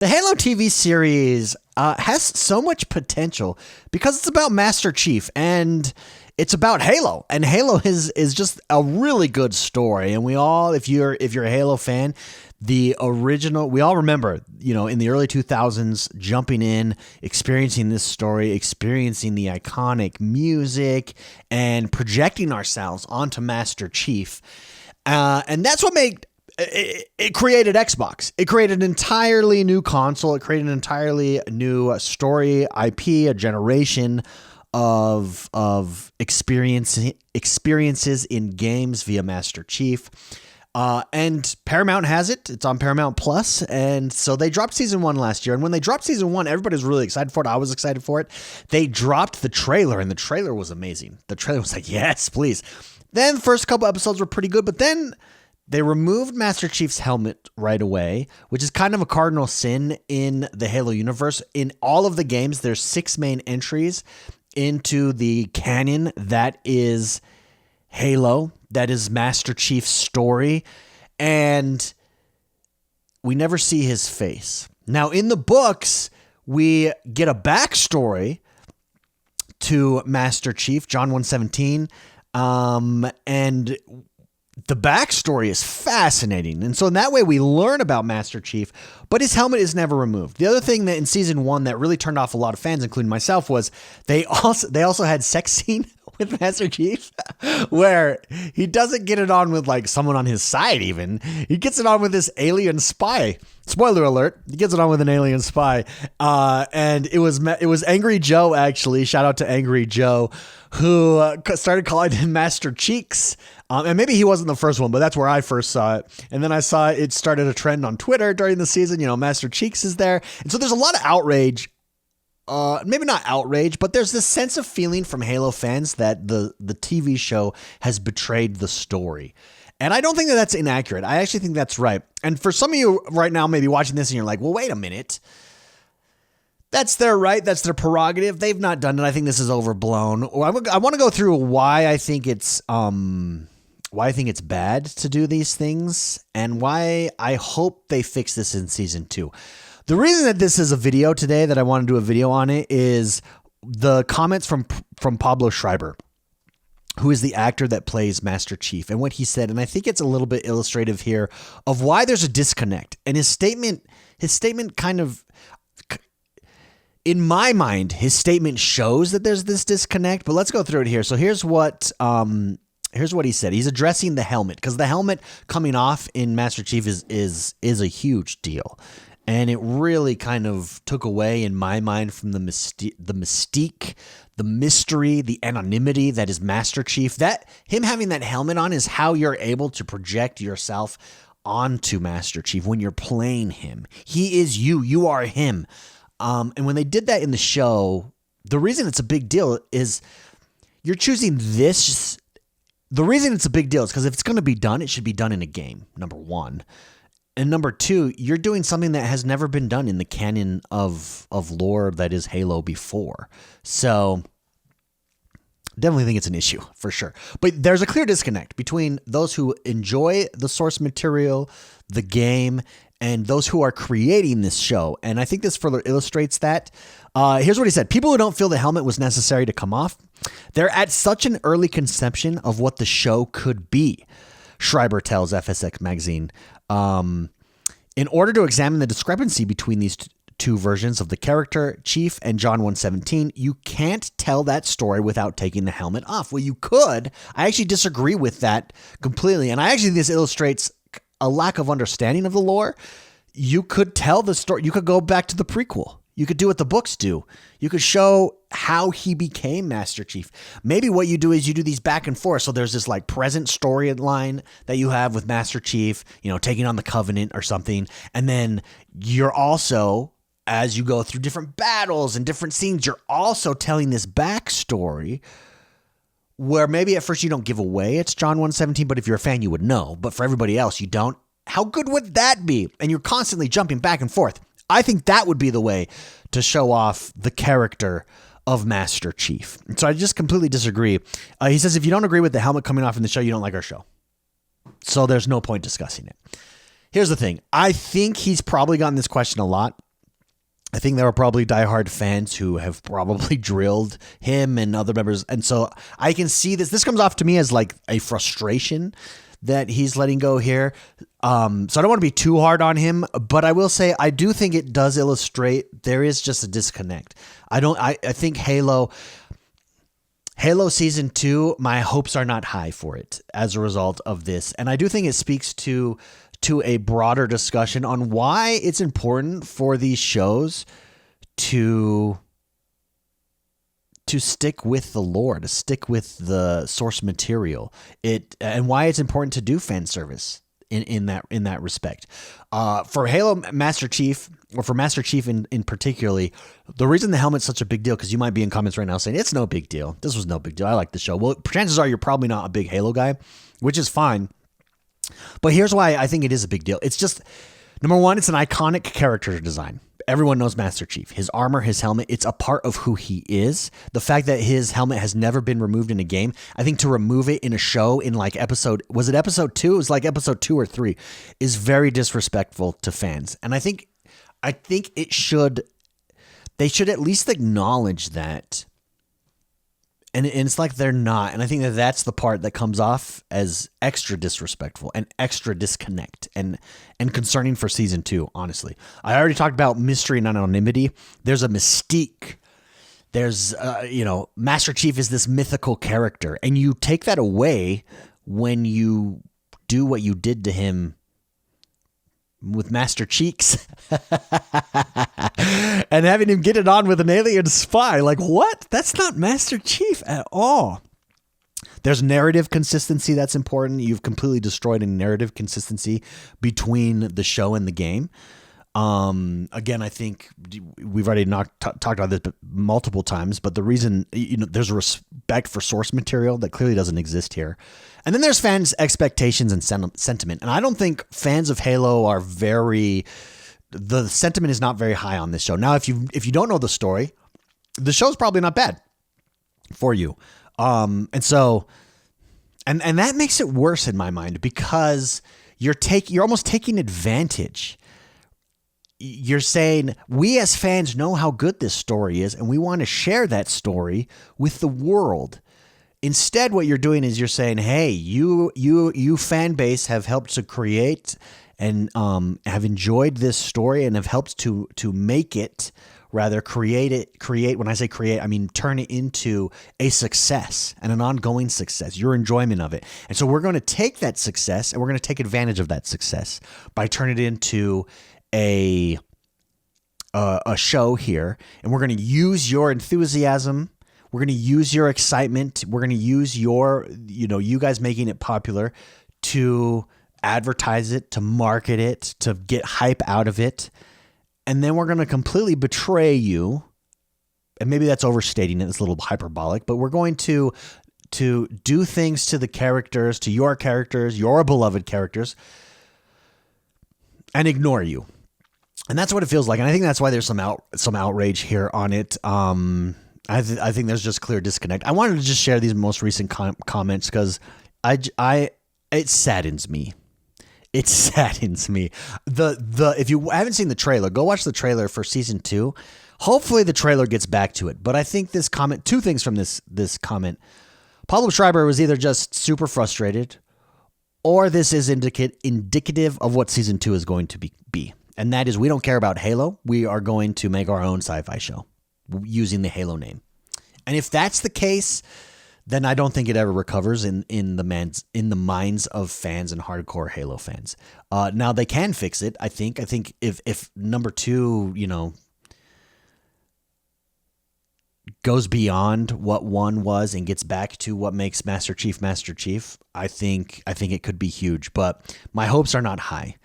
The Halo TV series has so much potential because it's about Master Chief and it's about Halo. And Halo is just a really good story. And we all, if you're a Halo fan, the original, we all remember, in the early 2000s, jumping in, experiencing this story, experiencing the iconic music, and projecting ourselves onto Master Chief. And that's what made it created Xbox. It created an entirely new console. It created an entirely new story, IP, a generation of experiences in games via Master Chief. And Paramount has it. It's on Paramount Plus. And so they dropped season 1 last year. And when they dropped season 1, everybody was really excited for it. I was excited for it. They dropped the trailer, and the trailer was amazing. The trailer was like, yes, please. Then the first couple episodes were pretty good, but then they removed Master Chief's helmet right away, which is kind of a cardinal sin in the Halo universe. In all of the games, there's 6 main entries into the canon that is Halo, that is Master Chief's story, and we never see his face. Now, in the books, we get a backstory to Master Chief, John 1:17, and the backstory is fascinating. And so in that way, we learn about Master Chief, but his helmet is never removed. The other thing that in season 1 that really turned off a lot of fans, including myself, was they also had sex scene with Master Chief where he doesn't get it on with like someone on his side even. He gets it on with this alien spy. Spoiler alert, he gets it on with an alien spy. And it was Angry Joe, actually. Shout out to Angry Joe, who started calling him Master Cheeks. And maybe he wasn't the first one, but that's where I first saw it. And then I saw it started a trend on Twitter during the season. Master Cheeks is there. And so there's a lot of outrage. Maybe not outrage, but there's this sense of feeling from Halo fans that the TV show has betrayed the story. And I don't think that that's inaccurate. I actually think that's right. And for some of you right now, maybe watching this and you're like, well, wait a minute. That's their right. That's their prerogative. They've not done it. I think this is overblown. I want to go through why I think it's bad to do these things and why I hope they fix this in season 2. The reason that this is a video today, that I want to do a video on it, is the comments from Pablo Schreiber, who is the actor that plays Master Chief, and what he said. And I think it's a little bit illustrative here of why there's a disconnect. And his statement kind of, in my mind, his statement shows that there's this disconnect, but let's go through it here. So here's what he said. He's addressing the helmet, because the helmet coming off in Master Chief is a huge deal. And it really kind of took away, in my mind, from the mystique, the mystery, the anonymity that is Master Chief. That him having that helmet on is how you're able to project yourself onto Master Chief when you're playing him. He is you. You are him. And when they did that in the show, the reason it's a big deal is you're choosing this. The reason it's a big deal is because if it's going to be done, it should be done in a game, number 1. And number 2, you're doing something that has never been done in the canon of lore that is Halo before. So definitely think it's an issue for sure. But there's a clear disconnect between those who enjoy the source material, the game, and those who are creating this show. And I think this further illustrates that. Here's what he said. People who don't feel the helmet was necessary to come off, they're at such an early conception of what the show could be, Schreiber tells FSX magazine. In order to examine the discrepancy between these two versions of the character, Chief and John 1:17, you can't tell that story without taking the helmet off. Well, you could. I actually disagree with that completely. And I actually think this illustrates a lack of understanding of the lore. You could tell the story. You could go back to the prequel. You could do what the books do. You could show how he became Master Chief. Maybe what you do is you do these back and forth. So there's this like present storyline that you have with Master Chief, taking on the Covenant or something. And then you're also, as you go through different battles and different scenes, you're also telling this backstory where maybe at first you don't give away it's John 1:17, but if you're a fan, you would know. But for everybody else, you don't. How good would that be? And you're constantly jumping back and forth. I think that would be the way to show off the character of Master Chief. So I just completely disagree. He says, if you don't agree with the helmet coming off in the show, you don't like our show. So there's no point discussing it. Here's the thing. I think he's probably gotten this question a lot. I think there are probably diehard fans who have probably drilled him and other members. And so I can see this. This comes off to me as like a frustration that he's letting go here. So I don't want to be too hard on him, but I will say I do think it does illustrate there is just a disconnect. I think Halo Season 2, my hopes are not high for it as a result of this. And I do think it speaks to a broader discussion on why it's important for these shows to stick with the lore, to stick with the source material, and why it's important to do fan service in that respect. For Halo Master Chief, or for Master Chief in particularly, the reason the helmet's such a big deal, because you might be in comments right now saying it's no big deal. This was no big deal. I like the show. Well, chances are you're probably not a big Halo guy, which is fine. But here's why I think it is a big deal. It's just, number one, it's an iconic character design. Everyone knows Master Chief. His armor, his helmet, it's a part of who he is. The fact that his helmet has never been removed in a game, I think to remove it in a show in like was it episode 2? It was like episode 2 or 3, is very disrespectful to fans. And I think they should at least acknowledge that. And it's like they're not. And I think that's the part that comes off as extra disrespectful and extra disconnect and concerning for season 2, honestly. I already talked about mystery and anonymity. There's a mystique. There's, Master Chief is this mythical character. And you take that away when you do what you did to him with Master Cheeks and having him get it on with an alien spy. Like, what? That's not Master Chief at all. There's narrative consistency that's important. You've completely destroyed a narrative consistency between the show and the game. Again, I think we've already talked about this multiple times, but the reason, there's a respect for source material that clearly doesn't exist here. And then there's fans' expectations and sentiment. And I don't think fans of Halo are the sentiment is not very high on this show. Now, if you don't know the story, the show's probably not bad for you. And that makes it worse in my mind, because you're almost taking advantage. You're saying, we as fans know how good this story is, and we want to share that story with the world. Instead, what you're doing is you're saying, hey, you fan base have helped to create and have enjoyed this story and have helped to make it, rather create. When I say create, I mean turn it into a success and an ongoing success, your enjoyment of it. And so we're going to take that success and we're going to take advantage of that success by turning it into a show here, and we're going to use your enthusiasm. We're going to use your excitement. We're going to use your, you guys making it popular to advertise it, to market it, to get hype out of it. And then we're going to completely betray you. And maybe that's overstating it. It's a little hyperbolic, but we're going to do things to the characters, to your beloved characters, and ignore you. And that's what it feels like. And I think that's why there's some outrage here on it. I think there's just clear disconnect. I wanted to just share these most recent comments because it saddens me. It saddens me. If you haven't seen the trailer, go watch the trailer for season 2. Hopefully the trailer gets back to it. But I think this comment, two things from this comment. Pablo Schreiber was either just super frustrated, or this is indicative of what season 2 is going to be. And that is, we don't care about Halo. We are going to make our own sci-fi show using the Halo name. And if that's the case, then I don't think it ever recovers in the minds of fans and hardcore Halo fans. Now they can fix it. I think if number 2, goes beyond what 1 was and gets back to what makes Master Chief, I think it could be huge. But my hopes are not high.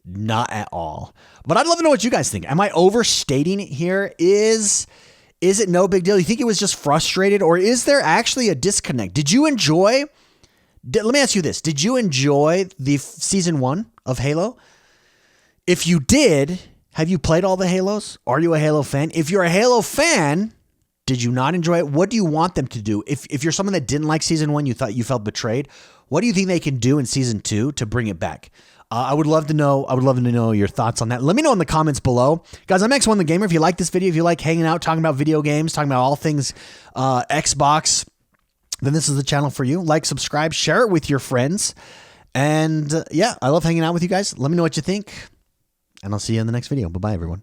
Not at all. But I'd love to know what you guys think. Am I overstating it here? Is it no big deal? You think it was just frustrated, or is there actually a disconnect? Let me ask you this. Did you enjoy the season 1 of Halo? If you did, have you played all the Halos? Are you a Halo fan? If you're a Halo fan, did you not enjoy it? What do you want them to do? If you're someone that didn't like season 1, you thought you felt betrayed, what do you think they can do in season 2 to bring it back? I would love to know. I would love to know your thoughts on that. Let me know in the comments below, guys. I'm X1 the Gamer. If you like this video, if you like hanging out, talking about video games, talking about all things Xbox, then this is the channel for you. Like, subscribe, share it with your friends, and yeah, I love hanging out with you guys. Let me know what you think, and I'll see you in the next video. Bye bye, everyone.